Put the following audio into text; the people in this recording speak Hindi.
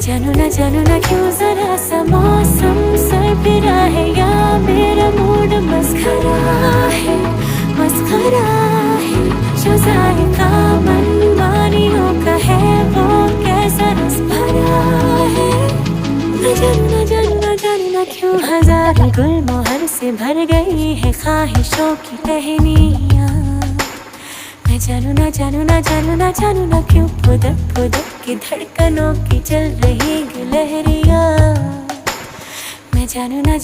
जानू ना क्यों जरा सा मौसम सर फिरा है या मेरा मूड मस्खरा है जो जायका मनमानियों का है वो कैसा रस भरा है। न जानू ना क्यों हजार गुलमोहर से भर गई है ख्वाहिशों की टहनियाँ। मैं जानू ना क्यों फुदक की धड़कनों की चल रही गिलहरियाँ। मैं जानू ना